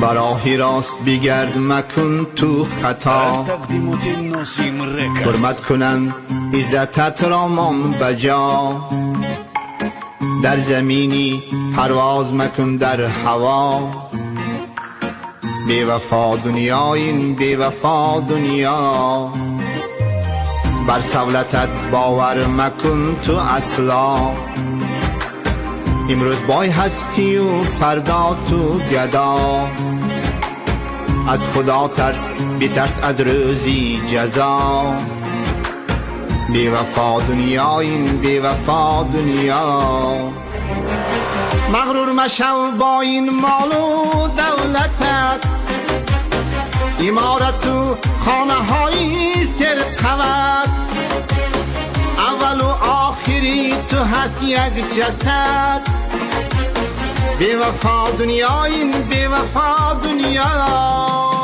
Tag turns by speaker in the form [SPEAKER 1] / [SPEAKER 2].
[SPEAKER 1] براهی راست بگرد مکن تو خطا
[SPEAKER 2] از تقدیمات ناسیم رکرز
[SPEAKER 1] حرمت کنند عزتت را من بجا در زمینی پرواز مکن در هوا بی وفا دنیا این بی وفا دنیا بر سولتت باور مکن تو اصلا امروز بای هستی و فردا تو گدا از خدا ترس بیترس از روزی جزا بی وفا دنیا این بی وفا دنیا مغرور مشو با این مال و دولتت عمارت و خانه های سرقوت اول و آخری تو هست یک جسد بی وفا دنیا این بی وفا دنیا